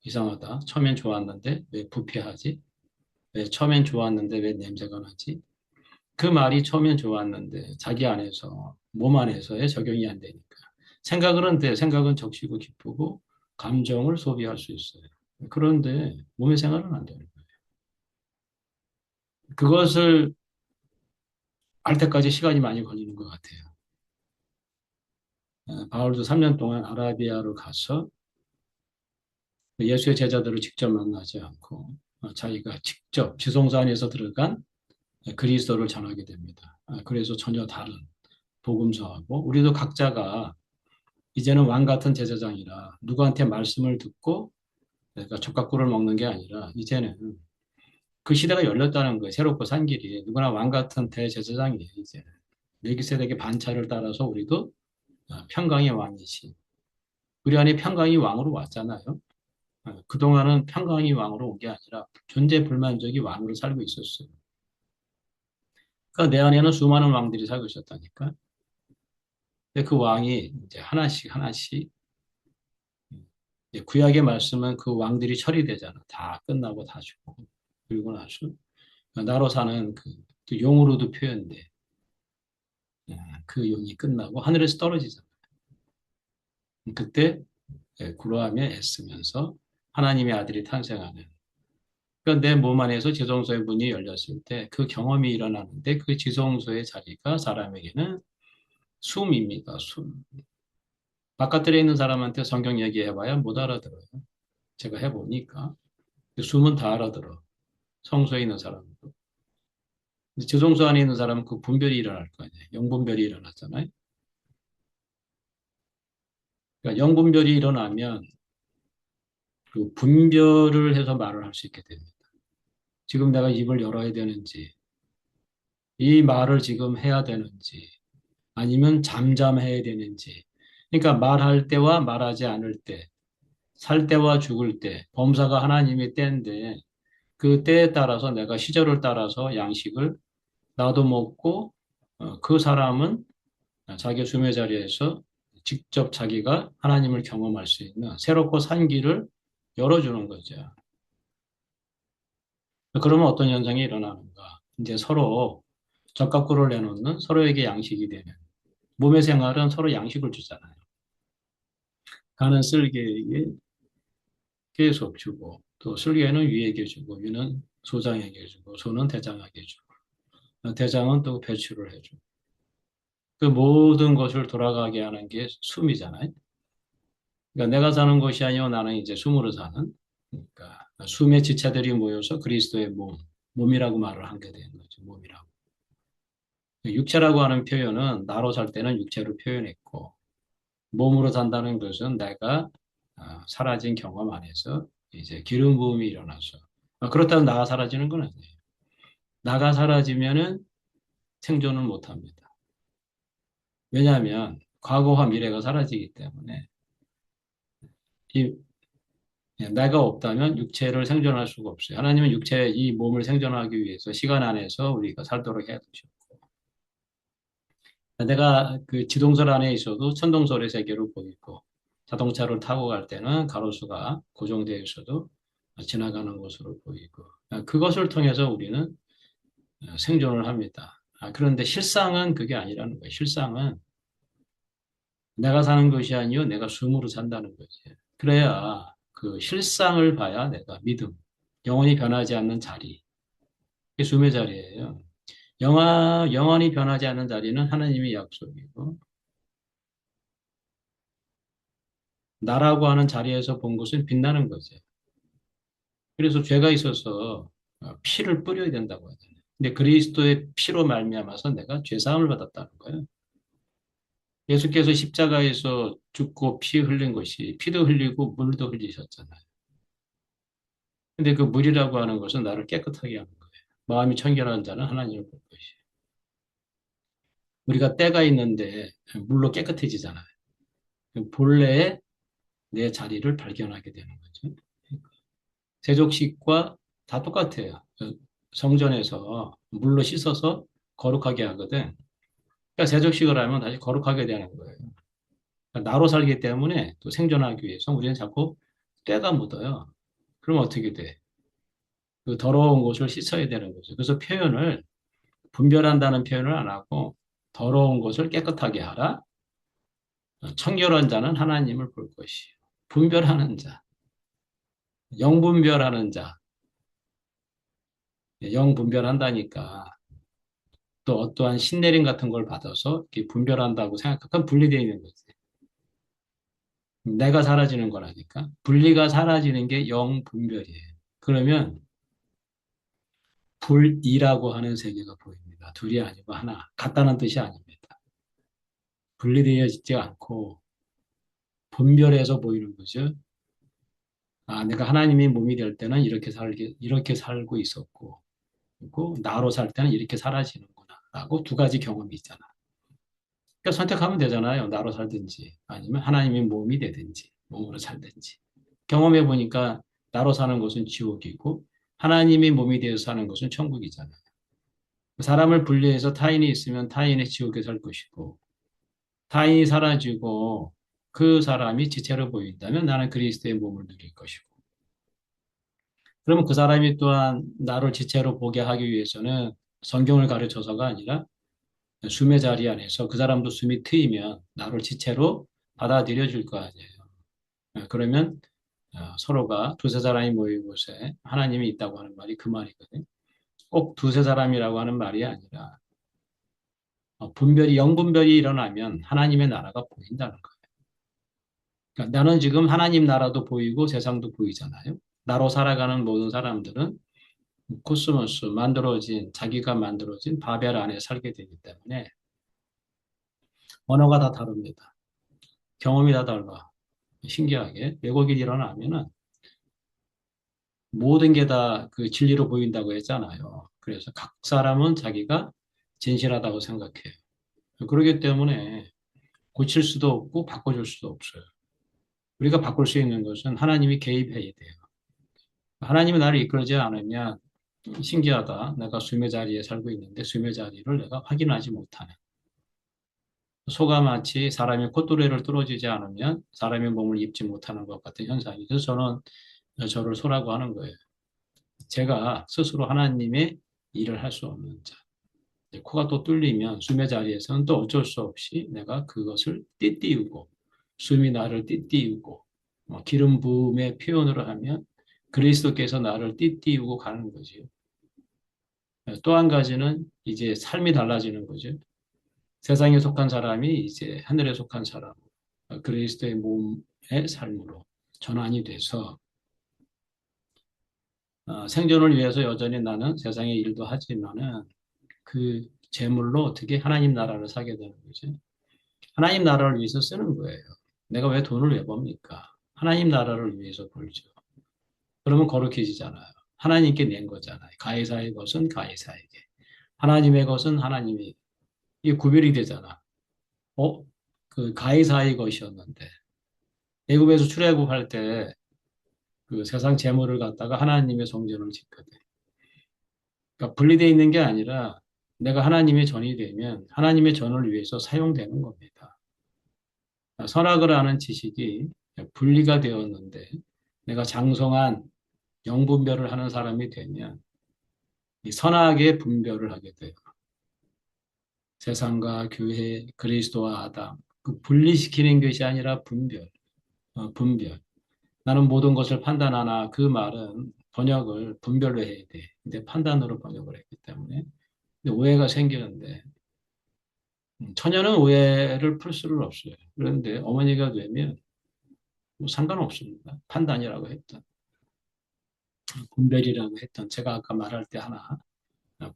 이상하다. 처음엔 좋았는데 왜 부패하지? 왜 처음엔 좋았는데 왜 냄새가 나지? 그 말이 처음엔 좋았는데 자기 안에서 몸 안에서의 적용이 안 되니까 생각은 한데 생각은 적시고 기쁘고 감정을 소비할 수 있어요. 그런데 몸의 생활은 안 되는 거예요. 그것을 알 때까지 시간이 많이 걸리는 것 같아요. 바울도 3년 동안 아라비아로 가서 예수의 제자들을 직접 만나지 않고 자기가 직접 지성소 안에서 들어간 그리스도를 전하게 됩니다. 그래서 전혀 다른 복음서하고 우리도 각자가 이제는 왕 같은 제사장이라 누구한테 말씀을 듣고 내가 젓가락꿀을 먹는 게 아니라 이제는 그 시대가 열렸다는 거예요. 새롭고 산 길이 누구나 왕 같은 대제사장이에요. 이제는 멜기세덱의 반차를 따라서 우리도 평강의 왕이시. 우리 안에 평강이 왕으로 왔잖아요. 그동안은 평강이 왕으로 온 게 아니라 존재 불만족이 왕으로 살고 있었어요. 그러니까 내 안에는 수많은 왕들이 살고 있었다니까. 근데 그 왕이 이제 하나씩 하나씩 이제 구약의 말씀은 그 왕들이 처리되잖아. 다 끝나고 다 죽고. 그리고 나서 나로 사는 그 용으로도 표현돼. 그 용이 끝나고 하늘에서 떨어지잖아. 그때 구로하며 애쓰면서 하나님의 아들이 탄생하는. 그러니까 내 몸 안에서 지성소의 문이 열렸을 때 그 경험이 일어나는데 그 지성소의 자리가 사람에게는 숨입니다. 숨. 바깥들에 있는 사람한테 성경 얘기해봐야 못 알아들어요. 제가 해보니까. 숨은 다 알아들어. 성소에 있는 사람도. 지성소 안에 있는 사람은 그 분별이 일어날 거 아니에요. 영분별이 일어났잖아요. 그러니까 영분별이 일어나면 그 분별을 해서 말을 할 수 있게 됩니다. 지금 내가 입을 열어야 되는지, 이 말을 지금 해야 되는지, 아니면 잠잠해야 되는지. 그러니까 말할 때와 말하지 않을 때, 살 때와 죽을 때, 범사가 하나님의 때인데, 그 때에 따라서 내가 시절을 따라서 양식을 나도 먹고, 그 사람은 자기 수면 자리에서 직접 자기가 하나님을 경험할 수 있는 새롭고 산 길을 열어주는 거죠. 그러면 어떤 현상이 일어나는가? 이제 서로 적합구를 내놓는 서로에게 양식이 되는 몸의 생활은 서로 양식을 주잖아요. 가는 쓸개에게 계속 주고 또 쓸개는 위에게 주고 위는 소장에게 주고 소는 대장에게 주고 대장은 또 배출을 해주고 그 모든 것을 돌아가게 하는 게 숨이잖아요. 그러니까 내가 사는 것이 아니요 나는 이제 숨으로 사는 그러니까 숨의 지체들이 모여서 그리스도의 몸이라고 말을 하게 되는 거죠. 몸이라고. 육체라고 하는 표현은 나로 살 때는 육체로 표현했고 몸으로 산다는 것은 내가 사라진 경험 안에서 이제 기름 부음이 일어나서 그렇다고 나가 사라지는 건 아니에요. 나가 사라지면은 생존을 못 합니다. 왜냐하면 과거와 미래가 사라지기 때문에 이 내가 없다면 육체를 생존할 수가 없어요. 하나님은 육체 이 몸을 생존하기 위해서 시간 안에서 우리가 살도록 해야 되죠. 내가 그 지동설 안에 있어도 천동설의 세계를 보이고 자동차를 타고 갈 때는 가로수가 고정되어 있어도 지나가는 것으로 보이고 그것을 통해서 우리는 생존을 합니다. 그런데 실상은 그게 아니라는 거예요. 실상은 내가 사는 것이 아니요 내가 숨으로 산다는 거지. 그래야 그 실상을 봐야 내가 믿음, 영원히 변하지 않는 자리, 이게 숨의 자리예요. 영원히 변하지 않는 자리는 하나님의 약속이고 나라고 하는 자리에서 본 것은 빛나는 거죠. 그래서 죄가 있어서 피를 뿌려야 된다고 하잖아요. 근데 그리스도의 피로 말미암아서 내가 죄 사함을 받았다는 거예요. 예수께서 십자가에서 죽고 피 흘린 것이 피도 흘리고 물도 흘리셨잖아요. 근데 그 물이라고 하는 것은 나를 깨끗하게 하는 거예요. 마음이 청결한 자는 하나님을 볼 것이에요. 우리가 때가 있는데 물로 깨끗해지잖아요. 본래의 내 자리를 발견하게 되는 거죠. 세족식과 다 똑같아요. 성전에서 물로 씻어서 거룩하게 하거든. 그러니까 세족식을 하면 다시 거룩하게 되는 거예요. 그러니까 나로 살기 때문에 또 생존하기 위해서 우리는 자꾸 때가 묻어요. 그럼 어떻게 돼? 그 더러운 곳을 씻어야 되는 거죠. 그래서 표현을 분별한다는 표현을 안 하고 더러운 곳을 깨끗하게 하라. 청결한 자는 하나님을 볼 것이요. 분별하는 자, 영분별하는 자, 영분별한다니까 또 어떠한 신내림 같은 걸 받아서 이렇게 분별한다고 생각하면 분리되어 있는 거지. 내가 사라지는 거라니까. 분리가 사라지는 게 영분별이에요. 그러면 불이라고 하는 세계가 보입니다. 둘이 아니고 하나. 같다는 뜻이 아닙니다. 분리되어 있지 않고 분별해서 보이는 거죠. 내가 하나님의 몸이 될 때는 이렇게 살고 있었고, 그리고 나로 살 때는 이렇게 사라지는구나. 라고 두 가지 경험이 있잖아. 그러니까 선택하면 되잖아요. 나로 살든지 아니면 하나님의 몸이 되든지 몸으로 살든지. 경험해 보니까 나로 사는 것은 지옥이고 하나님의 몸이 되어서 사는 것은 천국이잖아요. 사람을 분리해서 타인이 있으면 타인의 지옥에 살 것이고 타인이 사라지고 그 사람이 지체로 보인다면 나는 그리스도의 몸을 누릴 것이고 그러면 그 사람이 또한 나를 지체로 보게 하기 위해서는 성경을 가르쳐서가 아니라 숨의 자리 안에서 그 사람도 숨이 트이면 나를 지체로 받아들여 줄 거 아니에요. 그러면 서로가 두세 사람이 모인 곳에 하나님이 있다고 하는 말이 그 말이거든요. 꼭 두세 사람이라고 하는 말이 아니라 분별이 영분별이 일어나면 하나님의 나라가 보인다는 거예요. 그러니까 나는 지금 하나님 나라도 보이고 세상도 보이잖아요. 나로 살아가는 모든 사람들은 코스모스 만들어진 자기가 만들어진 바벨 안에 살게 되기 때문에 언어가 다 다릅니다. 경험이 다 달라. 신기하게 왜곡이 일어나면은 모든 게 다 그 진리로 보인다고 했잖아요. 그래서 각 사람은 자기가 진실하다고 생각해요. 그렇기 때문에 고칠 수도 없고 바꿔줄 수도 없어요. 우리가 바꿀 수 있는 것은 하나님이 개입해야 돼요. 하나님이 나를 이끌지 않으면 신기하다. 내가 숨의 자리에 살고 있는데 숨의 자리를 내가 확인하지 못하는. 소가 마치 사람의 콧뚜레를 뚫어지지 않으면 사람의 몸을 입지 못하는 것 같은 현상이. 그래서 저는 저를 소라고 하는 거예요. 제가 스스로 하나님의 일을 할 수 없는 자. 코가 또 뚫리면 숨의 자리에서는 또 어쩔 수 없이 내가 그것을 띠띠우고 숨이 나를 띠띠우고 기름 부음의 표현으로 하면 그리스도께서 나를 띠띠우고 가는 거지요. 또 한 가지는 이제 삶이 달라지는 거죠. 세상에 속한 사람이 이제 하늘에 속한 사람, 그리스도의 몸의 삶으로 전환이 돼서 생존을 위해서 여전히 나는 세상의 일도 하지만은 그 재물로 어떻게 하나님 나라를 사게 되는 거죠. 하나님 나라를 위해서 쓰는 거예요. 내가 왜 돈을 왜 법니까? 하나님 나라를 위해서 벌죠. 그러면 거룩해지잖아요. 하나님께 낸 거잖아요. 가해사의 것은 가해사에게. 하나님의 것은 하나님이. 이게 구별이 되잖아. 어? 그 가해사의 것이었는데. 애굽에서 출애굽할 때 그 세상 재물을 갖다가 하나님의 성전을 짓거든. 그러니까 분리되어 있는 게 아니라 내가 하나님의 전이 되면 하나님의 전을 위해서 사용되는 겁니다. 선악을 아는 지식이 분리가 되었는데 내가 장성한 영분별을 하는 사람이 되면 이 선악의 분별을 하게 돼요. 세상과 교회, 그리스도와 아담. 그 분리시키는 것이 아니라 분별, 분별. 나는 모든 것을 판단하나 그 말은 번역을 분별로 해야 돼. 근데 판단으로 번역을 했기 때문에 근데 오해가 생기는데 처녀는 오해를 풀 수는 없어요. 그런데 어머니가 되면 뭐 상관없습니다. 판단이라고 했던 분별이라고 했던 제가 아까 말할 때 하나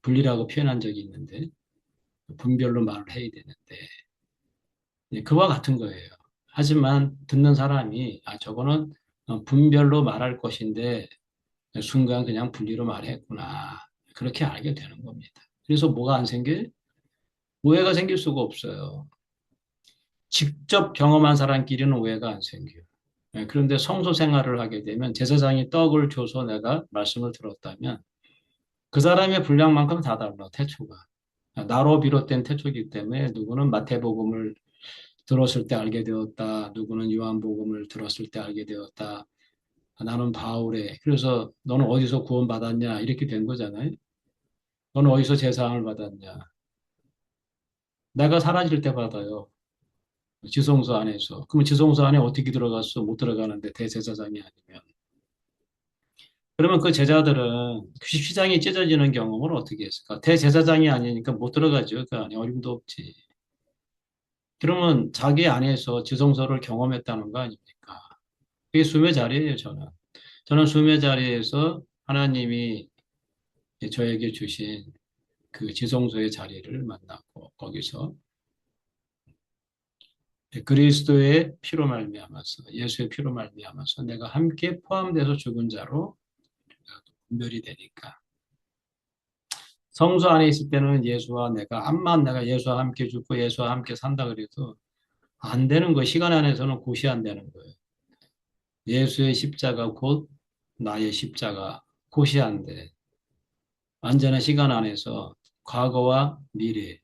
분리라고 표현한 적이 있는데 분별로 말을 해야 되는데 그와 같은 거예요. 하지만 듣는 사람이 저거는 분별로 말할 것인데 순간 그냥 분리로 말했구나. 그렇게 알게 되는 겁니다. 그래서 뭐가 안 생겨요? 오해가 생길 수가 없어요. 직접 경험한 사람끼리는 오해가 안 생겨요. 그런데 성소 생활을 하게 되면 제사장이 떡을 줘서 내가 말씀을 들었다면 그 사람의 분량만큼 다 달라, 태초가. 나로 비롯된 태초이기 때문에 누구는 마태복음을 들었을 때 알게 되었다. 누구는 요한복음을 들었을 때 알게 되었다. 나는 바울의. 그래서 너는 어디서 구원받았냐? 이렇게 된 거잖아요. 너는 어디서 제사함을 받았냐? 내가 사라질 때 받아요. 지성소 안에서. 그러면 지성소 안에 어떻게 들어갔어? 못 들어가는데 대제사장이 아니면. 그러면 그 제자들은 휘장이 찢어지는 경험을 어떻게 했을까? 대제사장이 아니니까 못 들어가죠. 그 안에 어림도 없지. 그러면 자기 안에서 지성소를 경험했다는 거 아닙니까? 그게 숨의 자리예요, 저는. 저는 숨의 자리에서 하나님이 저에게 주신 그 지성소의 자리를 만났고, 거기서 그리스도의 피로 말미암아서, 예수의 피로 말미암아서 내가 함께 포함돼서 죽은 자로 분별이 되니까. 성소 안에 있을 때는 예수와 암만 내가 예수와 함께 죽고 예수와 함께 산다 그래도 안 되는 거예요. 시간 안에서는 곧이 안 되는 거예요. 예수의 십자가 곧 나의 십자가 곧이 안 돼. 완전한 시간 안에서 과거와 미래,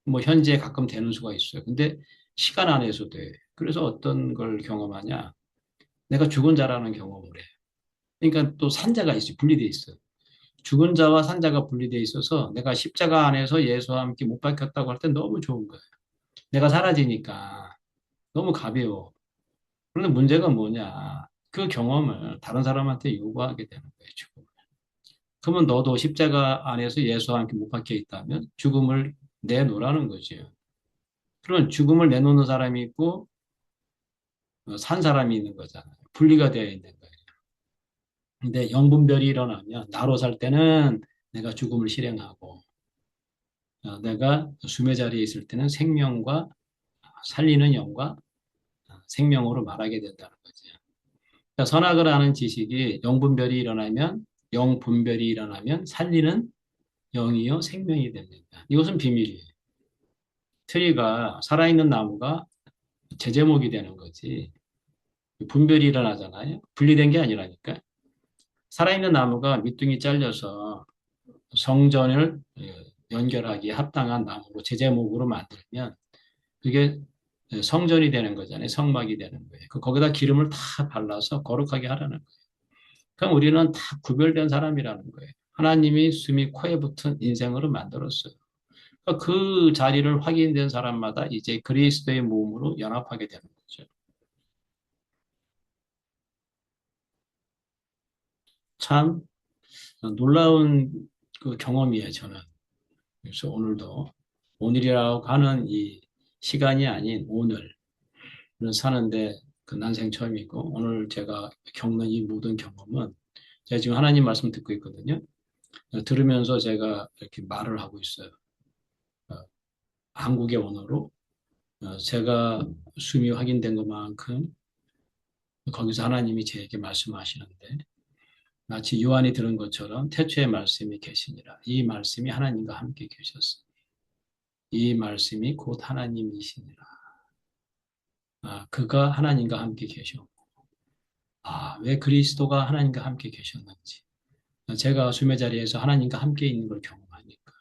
뭐 현재에 가끔 되는 수가 있어요. 근데 시간 안에서 돼. 그래서 어떤 걸 경험하냐? 내가 죽은 자라는 경험을 해. 그러니까 또 산자가 있어, 분리돼 있어. 죽은 자와 산자가 분리돼 있어서 내가 십자가 안에서 예수와 함께 못 박혔다고 할 때 너무 좋은 거예요. 내가 사라지니까 너무 가벼워. 그런데 문제가 뭐냐? 그 경험을 다른 사람한테 요구하게 되는 거예요, 죽음. 그러면 너도 십자가 안에서 예수와 함께 못 박혀 있다면 죽음을 내놓으라는 거죠. 그러면 죽음을 내놓는 사람이 있고 산 사람이 있는 거잖아요. 분리가 되어 있는 거예요. 근데 영분별이 일어나면 나로 살 때는 내가 죽음을 실행하고 내가 숨의 자리에 있을 때는 생명과 살리는 영과 생명으로 말하게 된다는 거죠. 그러니까 선악을 아는 지식이 영분별이 일어나면 영분별이 일어나면 살리는 영이요 생명이 됩니다. 이것은 비밀이에요. 트리가 살아있는 나무가 제제목이 되는 거지. 분별이 일어나잖아요. 분리된 게 아니라니까. 살아있는 나무가 밑둥이 잘려서 성전을 연결하기에 합당한 나무로 제제목으로 만들면 그게 성전이 되는 거잖아요. 성막이 되는 거예요. 거기다 기름을 다 발라서 거룩하게 하라는 거예요. 그럼 우리는 다 구별된 사람이라는 거예요. 하나님이 숨이 코에 붙은 인생으로 만들었어요. 그러니까 그 자리를 확인된 사람마다 이제 그리스도의 몸으로 연합하게 되는 거죠. 참 놀라운 그 경험이에요, 저는. 그래서 오늘도 오늘이라고 하는 이 시간이 아닌 오늘을 사는데 그 난생 처음이고 오늘 제가 겪는 이 모든 경험은 제가 지금 하나님 말씀 듣고 있거든요. 들으면서 제가 이렇게 말을 하고 있어요. 어, 한국의 언어로 제가 숨이 확인된 것만큼 거기서 하나님이 제게 말씀하시는데 마치 요한이 들은 것처럼 태초에 말씀이 계시니라. 이 말씀이 하나님과 함께 계셨습니다. 이 말씀이 곧 하나님이시니라. 그가 하나님과 함께 계셨고, 왜 그리스도가 하나님과 함께 계셨는지. 제가 숨의 자리에서 하나님과 함께 있는 걸 경험하니까.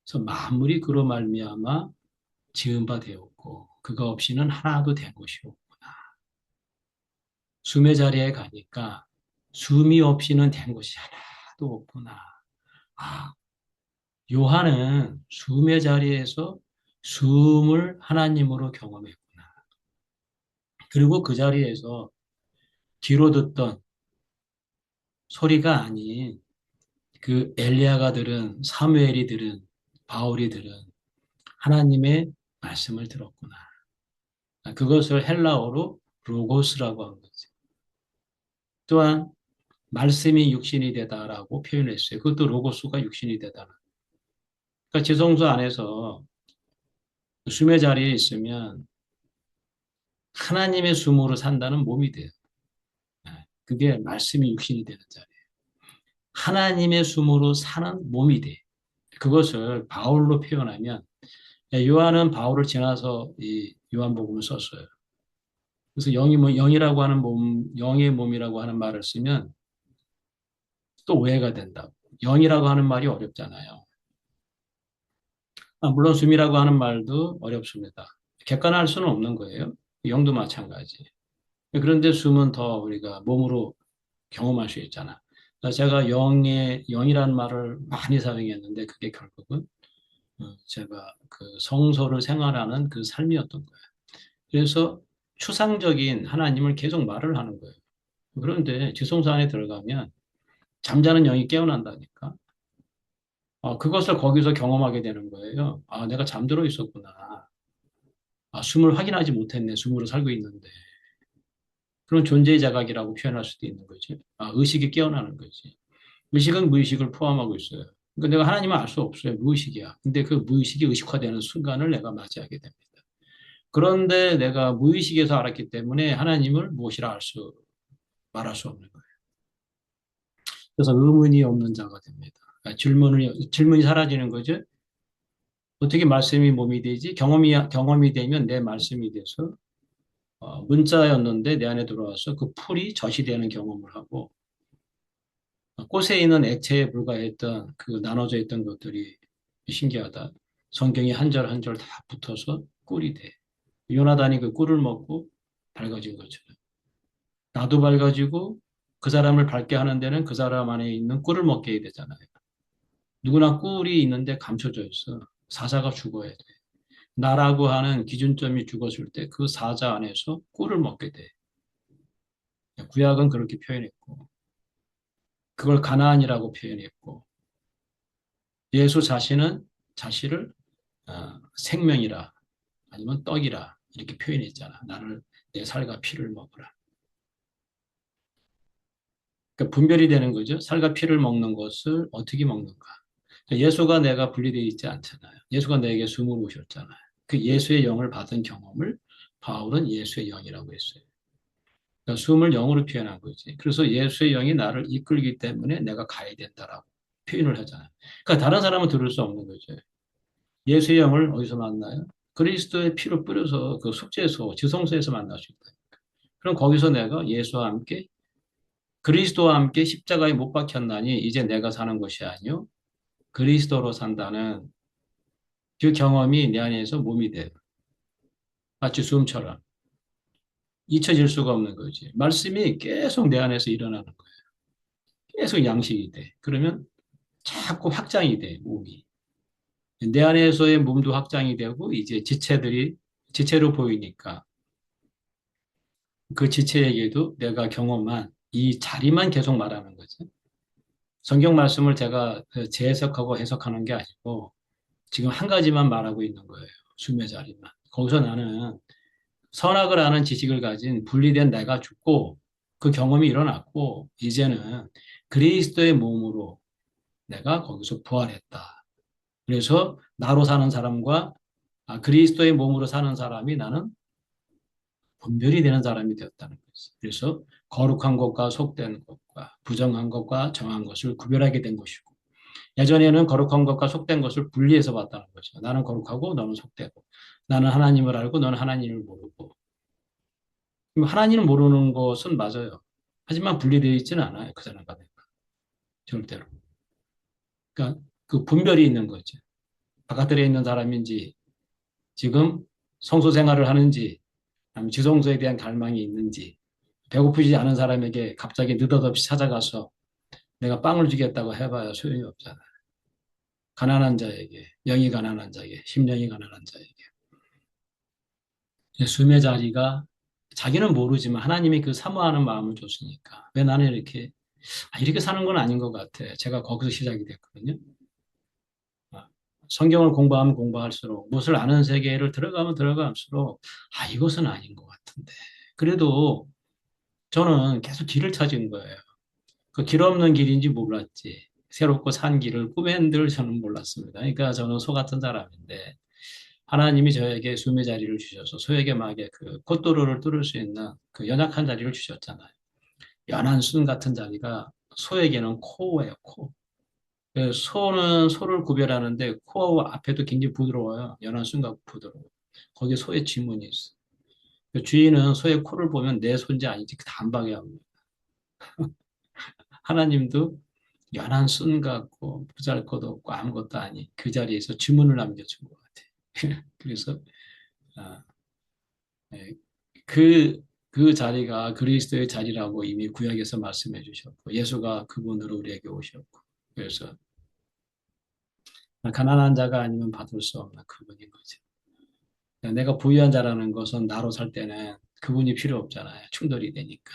그래서 만물이 그로 말미암아 지은 바 되었고, 그가 없이는 하나도 된 것이 없구나. 숨의 자리에 가니까 숨이 없이는 된 것이 하나도 없구나. 아, 요한은 숨의 자리에서 숨을 하나님으로 경험했구나. 그리고 그 자리에서 뒤로 듣던 소리가 아닌 그 엘리야가 들은 사무엘이 들은 바울이 들은 하나님의 말씀을 들었구나. 그것을 헬라어로 로고스라고 한 거죠. 또한 말씀이 육신이 되다라고 표현했어요. 그것도 로고스가 육신이 되다. 그러니까 지성소 안에서 숨의 자리에 있으면 하나님의 숨으로 산다는 몸이 돼요. 그게 말씀이 육신이 되는 자리예요. 하나님의 숨으로 사는 몸이 돼. 그것을 바울로 표현하면 요한은 바울을 지나서 이 요한복음을 썼어요. 그래서 영이라고 하는 몸, 영의 몸이라고 하는 말을 쓰면 또 오해가 된다고. 영이라고 하는 말이 어렵잖아요. 물론 숨이라고 하는 말도 어렵습니다. 객관할 수는 없는 거예요. 영도 마찬가지. 그런데 숨은 더 우리가 몸으로 경험할 수 있잖아. 제가 영이라는 말을 많이 사용했는데 그게 결국은 제가 그 성소를 생활하는 그 삶이었던 거예요. 그래서 추상적인 하나님을 계속 말을 하는 거예요. 그런데 지성소 안에 들어가면 잠자는 영이 깨어난다니까. 그것을 거기서 경험하게 되는 거예요. 내가 잠들어 있었구나. 숨을 확인하지 못했네. 숨으로 살고 있는데. 그런 존재의 자각이라고 표현할 수도 있는 거지. 의식이 깨어나는 거지. 의식은 무의식을 포함하고 있어요. 그러니까 내가 하나님을 알 수 없어요. 무의식이야. 근데 그 무의식이 의식화되는 순간을 내가 맞이하게 됩니다. 그런데 내가 무의식에서 알았기 때문에 하나님을 무엇이라 말할 수 없는 거예요. 그래서 의문이 없는 자가 됩니다. 질문이 사라지는 거죠. 어떻게 말씀이 몸이 되지? 경험이 되면 내 말씀이 돼서 문자였는데 내 안에 들어와서 그 풀이 젖이 되는 경험을 하고 꽃에 있는 액체에 불과했던 그 나눠져 있던 것들이 신기하다. 성경이 한 절 한 절 다 붙어서 꿀이 돼. 요나단이 그 꿀을 먹고 밝아진 것처럼. 나도 밝아지고 그 사람을 밝게 하는 데는 그 사람 안에 있는 꿀을 먹게 해야 되잖아요. 누구나 꿀이 있는데 감춰져 있어. 사자가 죽어야 돼. 나라고 하는 기준점이 죽었을 때 그 사자 안에서 꿀을 먹게 돼. 구약은 그렇게 표현했고, 그걸 가나안이라고 표현했고, 예수 자신은 자신을 생명이라 아니면 떡이라 이렇게 표현했잖아. 나를 내 살과 피를 먹으라. 그러니까 분별이 되는 거죠. 살과 피를 먹는 것을 어떻게 먹는가. 예수가 내가 분리되어 있지 않잖아요. 예수가 내게 숨을 오셨잖아요. 그 예수의 영을 받은 경험을 바울은 예수의 영이라고 했어요. 그러니까 숨을 영으로 표현한 거지. 그래서 예수의 영이 나를 이끌기 때문에 내가 가야 된다라고 표현을 하잖아요. 그러니까 다른 사람은 들을 수 없는 거죠. 예수의 영을 어디서 만나요? 그리스도의 피로 뿌려서 그 속죄소, 지성소에서 만날 수 있다. 그럼 거기서 내가 예수와 함께 그리스도와 함께 십자가에 못 박혔나니 이제 내가 사는 것이 아니요 그리스도로 산다는 그 경험이 내 안에서 몸이 돼요. 마치 숨처럼 잊혀질 수가 없는 거지. 말씀이 계속 내 안에서 일어나는 거예요. 계속 양식이 돼. 그러면 자꾸 확장이 돼, 몸이. 내 안에서의 몸도 확장이 되고 이제 지체로 보이니까 그 지체에게도 내가 경험한 이 자리만 계속 말하는 거죠. 성경 말씀을 제가 재해석하고 해석하는 게 아니고 지금 한 가지만 말하고 있는 거예요. 숨의 자리만. 거기서 나는 선악을 아는 지식을 가진 분리된 내가 죽고 그 경험이 일어났고 이제는 그리스도의 몸으로 내가 거기서 부활했다. 그래서 나로 사는 사람과 그리스도의 몸으로 사는 사람이 나는 분별이 되는 사람이 되었다는 거죠. 그래서 거룩한 것과 속된 것과 부정한 것과 정한 것을 구별하게 된 것이고 예전에는 거룩한 것과 속된 것을 분리해서 봤다는 거죠. 나는 거룩하고 너는 속되고 나는 하나님을 알고 너는 하나님을 모르고 하나님을 모르는 것은 맞아요. 하지만 분리되어 있지는 않아요. 그 사람과 내가. 절대로. 그러니까 그 분별이 있는 거죠. 바깥들에 있는 사람인지 지금 성소 생활을 하는지 아니면 지성소에 대한 갈망이 있는지 배고프지 않은 사람에게 갑자기 느닷없이 찾아가서 내가 빵을 주겠다고 해봐야 소용이 없잖아. 가난한 자에게, 영이 가난한 자에게, 심령이 가난한 자에게. 숨의 자리가 자기는 모르지만 하나님이 그 사모하는 마음을 줬으니까. 왜 나는 이렇게 사는 건 아닌 것 같아. 제가 거기서 시작이 됐거든요. 성경을 공부하면 공부할수록 무엇을 아는 세계를 들어가면 들어갈수록 이것은 아닌 것 같은데. 그래도 저는 계속 길을 찾은 거예요. 그 길 없는 길인지 몰랐지. 새롭고 산 길을 꾸맨 들 저는 몰랐습니다. 그러니까 저는 소 같은 사람인데 하나님이 저에게 숨의 자리를 주셔서 소에게 막에 그 콧도로를 뚫을 수 있는 그 연약한 자리를 주셨잖아요. 연한 순 같은 자리가 소에게는 코예요, 코. 소는 소를 구별하는데 코 앞에도 굉장히 부드러워요. 연한 순간 부드러워요. 거기에 소의 지문이 있어. 그 주인은 소의 코를 보면 내 손지 아닌지 그 단박에 합니다. 하나님도 연한 순 같고 보잘것없고 아무것도 아닌 그 자리에서 지문을 남겨준 것 같아요. 그래서 아, 예, 그 자리가 그리스도의 자리라고 이미 구약에서 말씀해 주셨고 예수가 그분으로 우리에게 오셨고 그래서 가난한 자가 아니면 받을 수 없는 그분인 거죠. 내가 부유한 자라는 것은 나로 살 때는 그분이 필요 없잖아요. 충돌이 되니까.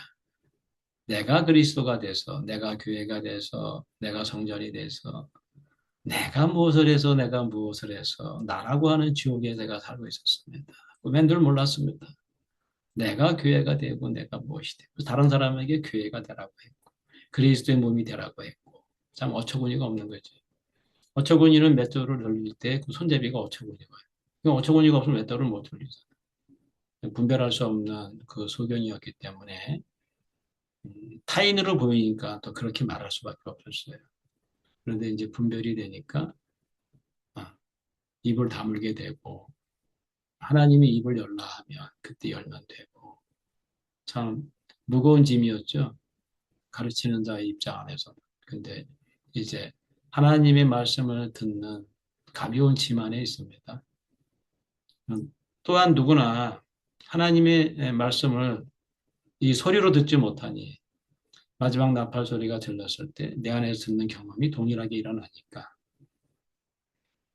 내가 그리스도가 돼서, 내가 교회가 돼서, 내가 성전이 돼서, 내가 무엇을 해서, 내가 무엇을 해서, 나라고 하는 지옥에 내가 살고 있었습니다. 꿈엔 늘 몰랐습니다. 내가 교회가 되고, 내가 무엇이 되고, 다른 사람에게 교회가 되라고 했고, 그리스도의 몸이 되라고 했고, 참 어처구니가 없는 거죠. 어처구니는 맷돌을 돌릴 때 그 손잡이가 어처구니가 어처구니가 없으면 맷돌을 못 돌리잖아요. 분별할 수 없는 그 소견이었기 때문에 타인으로 보이니까 또 그렇게 말할 수밖에 없었어요. 그런데 이제 분별이 되니까 아, 입을 다물게 되고 하나님이 입을 열라 하면 그때 열면 되고 참 무거운 짐이었죠. 가르치는 자의 입장 안에서. 근데 이제 하나님의 말씀을 듣는 가벼운 짐 안에 있습니다. 또한 누구나 하나님의 말씀을 이 소리로 듣지 못하니 마지막 나팔 소리가 들렸을 때 내 안에서 듣는 경험이 동일하게 일어나니까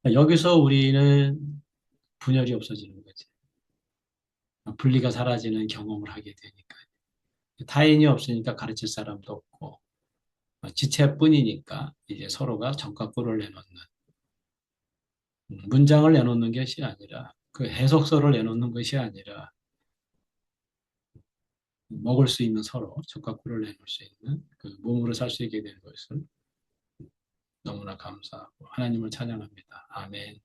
여기서 우리는 분열이 없어지는 거지. 분리가 사라지는 경험을 하게 되니까. 타인이 없으니까 가르칠 사람도 없고 지체뿐이니까 이제 서로가 정과 꿀을 내놓는 문장을 내놓는 것이 아니라 그 해석서를 내놓는 것이 아니라 먹을 수 있는 서로 적과 꿀을 내놓을 수 있는 그 몸으로 살 수 있게 되는 것을 너무나 감사하고 하나님을 찬양합니다. 아멘.